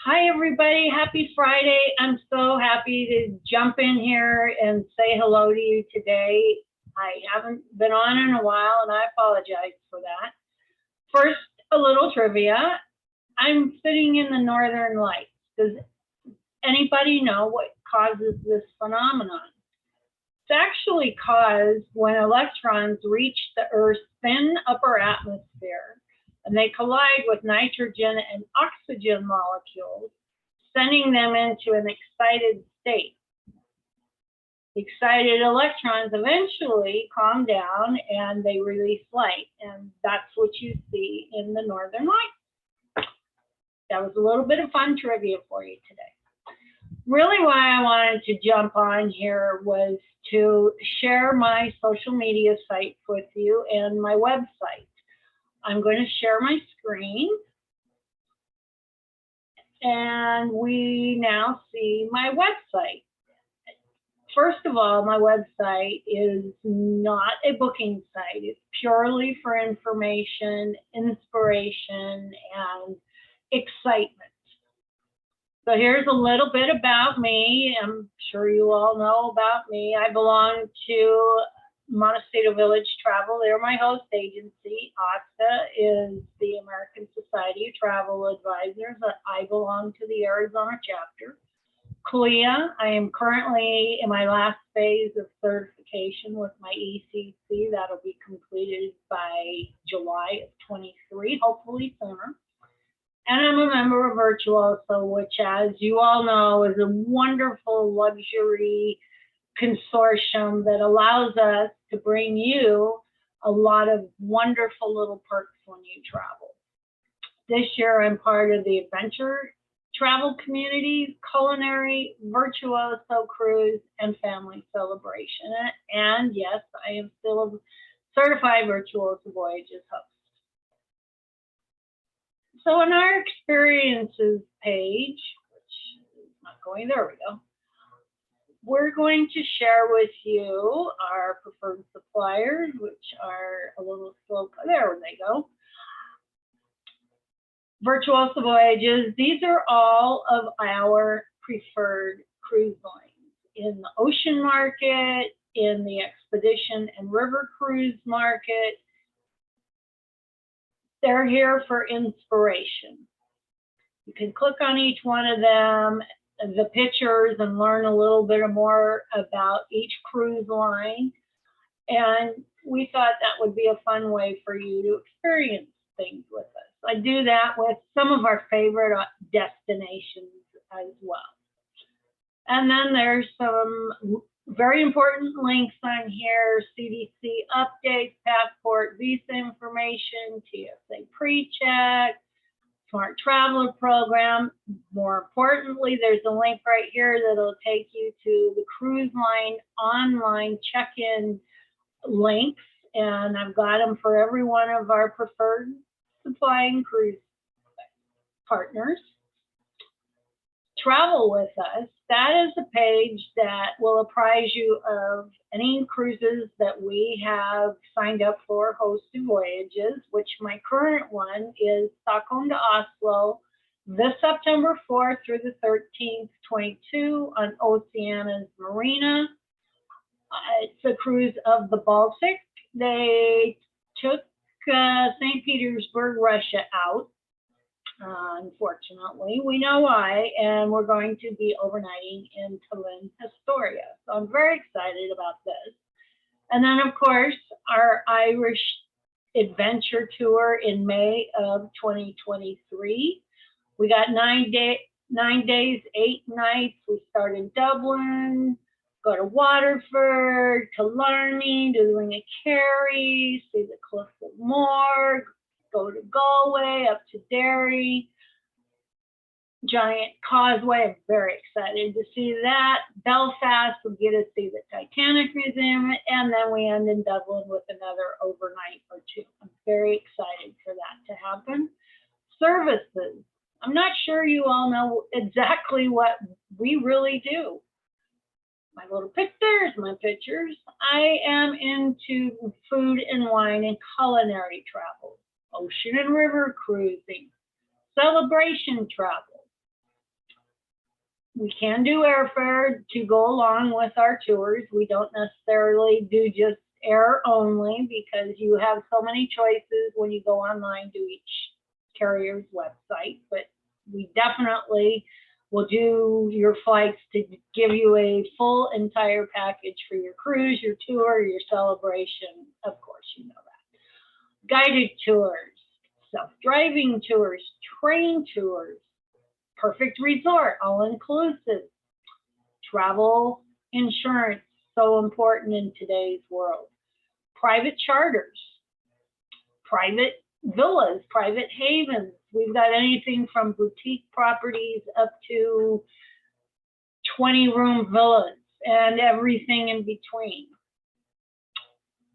Hi, everybody. Happy Friday. I'm so happy to jump in here and say hello to you today. I haven't been on in a while, and I apologize for that. First, a little trivia. I'm sitting in the Northern Lights. Does anybody know what causes this phenomenon? It's actually caused when electrons reach the Earth's thin upper atmosphere and they collide with nitrogen and oxygen molecules, sending them into an excited state. Excited electrons eventually calm down and they release light, and that's what you see in the Northern Lights. That was a little bit of fun trivia for you today. Really why I wanted to jump on here was to share my social media sites with you and my website. I'm going to share my screen. And we now see my website. First of all, my website is not a booking site. It's purely for information, inspiration, and excitement. So here's a little bit about me. I'm sure you all know about me. I belong to Montecito Village Travel. They're my host agency. ASTA is the American Society of Travel Advisors. I belong to the Arizona chapter. CLIA, I am currently in my last phase of certification with my ECC. That'll be completed by July of 23, hopefully sooner. And I'm a member of Virtuoso, which, as you all know, is a wonderful luxury consortium that allows us to bring you a lot of wonderful little perks when you travel. This year, I'm part of the adventure travel communities, culinary, Virtuoso cruise, and family celebration. And yes, I am still a certified Virtuoso Voyages host. So on our experiences page, which is not going, there we go, we're going to share with you our preferred suppliers, which are a little slow. There they go. Virtuoso Voyages. These are all of our preferred cruise lines in the ocean market, in the expedition and river cruise market. They're here for inspiration. You can click on each one of them, the pictures, and learn a little bit more about each cruise line. And we thought that would be a fun way for you to experience things with us. I do that with some of our favorite destinations as well. And then there's some very important links on here: CDC updates, passport, visa information, TSA pre-check, Smart Traveler program. More importantly, there's a link right here that'll take you to the cruise line online check-in links, and I've got them for every one of our preferred supplying cruise partners. Travel with us, that is a page that will apprise you of any cruises that we have signed up for, hosted voyages, which my current one is Stockholm to Oslo, this September 4th through the 13th, 22 on Oceana's Marina. It's a cruise of the Baltic. They took St. Petersburg, Russia out. Unfortunately, we know why, and we're going to be overnighting in Tallinn, Astoria. So I'm very excited about this. And then, of course, our Irish adventure tour in May of 2023. We got 9 days, 8 nights. We start in Dublin, go to Waterford, Killarney, do the Ring of Kerry, see the Cliffs of Moher, go to Galway, up to Derry, Giant Causeway. I'm very excited to see that. Belfast will get to see the Titanic Museum, and then we end in Dublin with another overnight or two. I'm very excited for that to happen. Services. I'm not sure you all know exactly what we really do. My little pictures, my pictures. I am into food and wine and culinary travel, ocean and river cruising, celebration travel, we can do airfare to go along with our tours. We don't necessarily do just air only because you have so many choices when you go online to each carrier's website, but we definitely will do your flights to give you a full entire package for your cruise, your tour, your celebration. Of course, you know that. Guided tours, self-driving tours, train tours, perfect resort, all-inclusive, travel insurance, so important in today's world. Private charters, private villas, private havens. We've got anything from boutique properties up to 20-room villas and everything in between.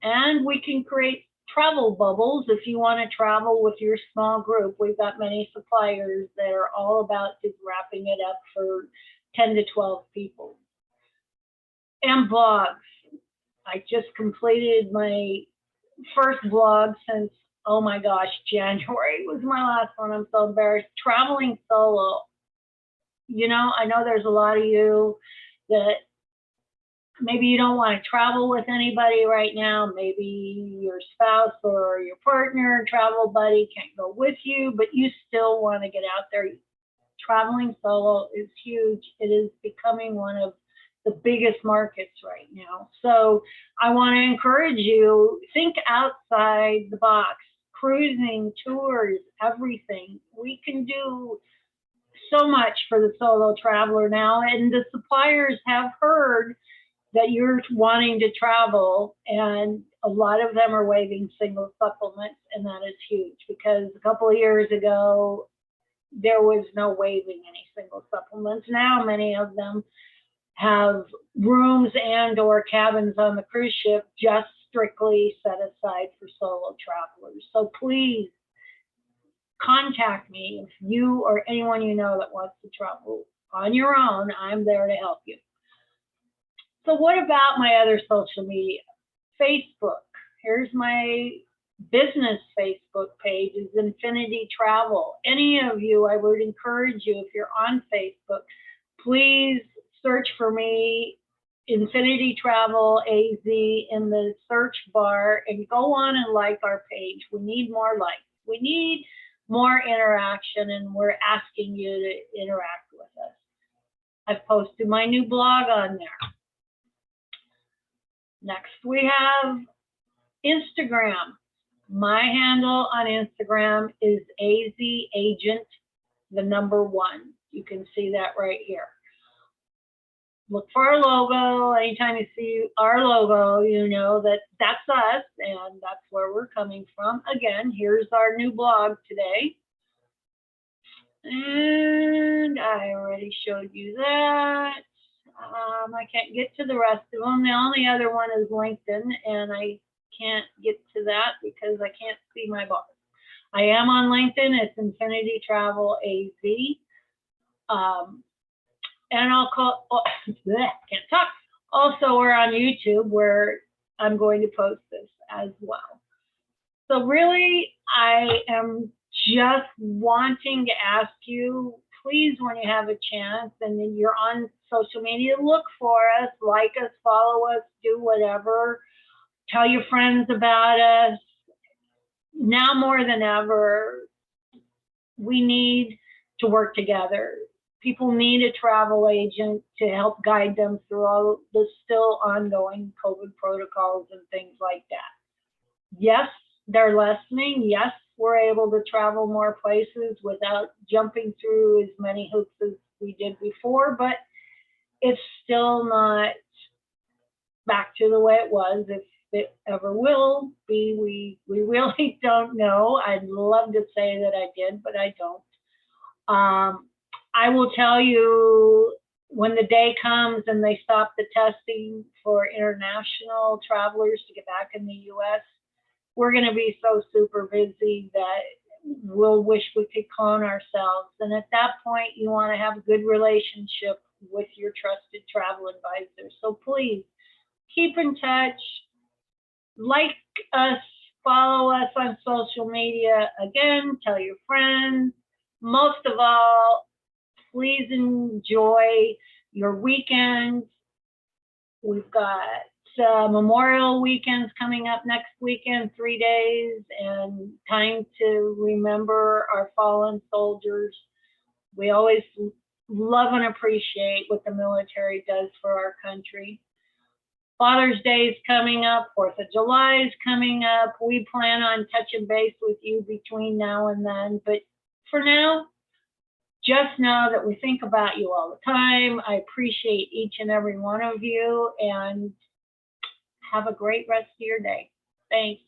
And we can create travel bubbles if you want to travel with your small group. We've got many suppliers that are all about just wrapping it up for 10 to 12 people. And blogs. I just completed my first blog since, oh my gosh, January was my last one. I'm so embarrassed. Traveling solo. You know, I know there's a lot of you that maybe you don't want to travel with anybody right now. Maybe your spouse or your partner, travel buddy can't go with you, but you still want to get out there. Traveling solo is huge. It is becoming one of the biggest markets right now. So I want to encourage you, think outside the box. Cruising, tours, everything. We can do so much for the solo traveler now, and the suppliers have heard that you're wanting to travel, and a lot of them are waiving single supplements, and that is huge because a couple of years ago there was no waiving any single supplements. Now many of them have rooms and or cabins on the cruise ship just strictly set aside for solo travelers. So please contact me if you or anyone you know that wants to travel on your own. I'm there to help you. So what about my other social media? Facebook. Here's my business Facebook page, is Infinity Travel. Any of you, I would encourage you, if you're on Facebook, please search for me, Infinity Travel AZ, in the search bar, and go on and like our page. We need more likes. We need more interaction, and we're asking you to interact with us. I've posted my new blog on there. Next, we have Instagram. My handle on Instagram is AZAgent, the number 1. You can see that right here. Look for our logo. Anytime you see our logo, you know that that's us, and that's where we're coming from. Again, here's our new blog today. And I already showed you that. I can't get to the rest of them. The only other one is LinkedIn, and I can't get to that because I can't see my bar. I am on LinkedIn. It's Infinity Travel AZ. And I'll call, can't talk. Also, we're on YouTube where I'm going to post this as well. So really, I am just wanting to ask you, please, when you have a chance and then you're on social media, look for us, like us, follow us, do whatever. Tell your friends about us. Now more than ever, we need to work together. People need a travel agent to help guide them through all the still ongoing COVID protocols and things like that. Yes, they're lessening. Yes, we're able to travel more places without jumping through as many hoops as we did before, but it's still not back to the way it was. If it ever will be, we really don't know. I'd love to say that I did, but I don't. I will tell you, when the day comes and they stop the testing for international travelers to get back in the U.S., we're going to be so super busy that we'll wish we could clone ourselves. And at that point, you want to have a good relationship with your trusted travel advisor. So please keep in touch, like us, follow us on social media. Again, tell your friends. Most of all, please enjoy your weekends. We've got Memorial weekends coming up next weekend, 3 days, and time to remember our fallen soldiers. We always love and appreciate what the military does for our country. Father's Day is coming up, 4th of July is coming up. We plan on touching base with you between now and then, but for now, just know that we think about you all the time. I appreciate each and every one of you, and have a great rest of your day. Thanks.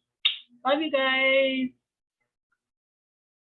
Love you guys.